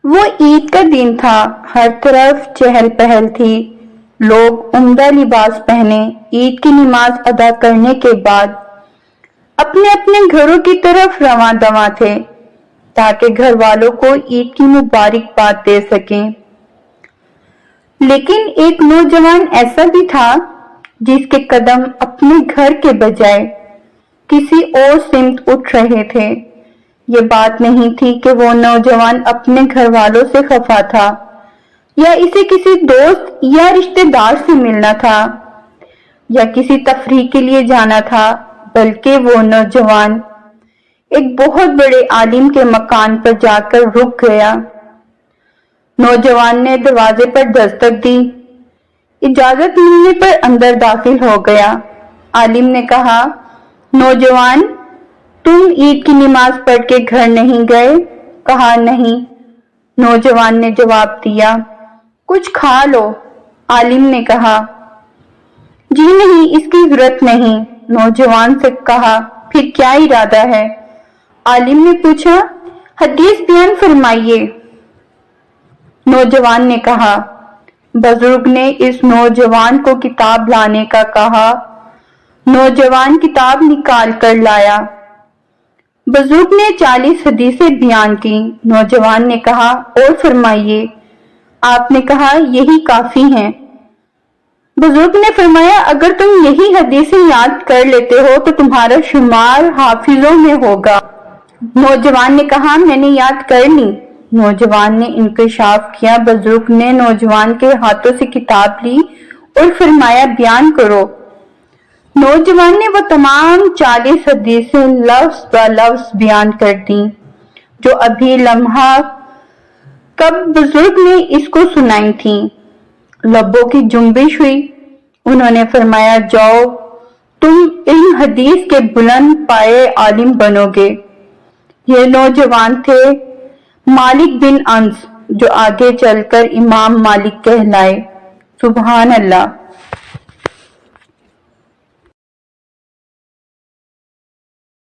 وہ عید کا دن تھا، ہر طرف چہل پہل تھی۔ لوگ عمدہ لباس پہنے عید کی نماز ادا کرنے کے بعد اپنے اپنے گھروں کی طرف رواں دواں تھے تاکہ گھر والوں کو عید کی مبارکباد دے سکیں۔ لیکن ایک نوجوان ایسا بھی تھا جس کے قدم اپنے گھر کے بجائے کسی اور سمت اٹھ رہے تھے۔ یہ بات نہیں تھی کہ وہ نوجوان اپنے گھر والوں سے خفا تھا یا اسے کسی دوست یا رشتہ دار سے ملنا تھا یا کسی تفریح کے لیے جانا تھا، بلکہ وہ نوجوان ایک بہت بڑے عالم کے مکان پر جا کر رک گیا۔ نوجوان نے دروازے پر دستک دی، اجازت ملنے پر اندر داخل ہو گیا۔ عالم نے کہا، نوجوان، تم عید کی نماز پڑھ کے گھر نہیں گئے؟ کہا، نہیں۔ نوجوان نے جواب دیا، کچھ کھا لو۔ عالم نے کہا، جی نہیں، اس کی ضرورت نہیں۔ نوجوان سے کہا، پھر کیا ارادہ ہے؟ عالم نے پوچھا، حدیث بیان فرمائیے۔ نوجوان نے کہا، بزرگ نے اس نوجوان کو کتاب لانے کا کہا۔ نوجوان کتاب نکال کر لایا۔ بزرگ نے 40 حدیثیں بیان کی۔ نوجوان نے کہا، اور فرمائیے۔ آپ نے کہا، یہی کافی ہیں۔ بزرگ نے فرمایا، اگر تم یہی حدیثیں یاد کر لیتے ہو تو تمہارا شمار حافظوں میں ہوگا۔ نوجوان نے کہا، میں نے یاد کر لی۔ نوجوان نے انکشاف کیا۔ بزرگ نے نوجوان کے ہاتھوں سے کتاب لی اور فرمایا، بیان کرو۔ نوجوان نے وہ تمام 40 حدیثیں لفظ بہ لفظ بیان کر دیں جو ابھی لمحہ قبل بزرگ نے اس کو سنائی تھیں۔ لبوں کی جنبش ہوئی۔ انہوں نے فرمایا، جاؤ، تم علم حدیث کے بلند پائے عالم بنو گے۔ یہ نوجوان تھے مالک بن انس، جو آگے چل کر امام مالک کہلائے۔ سبحان اللہ۔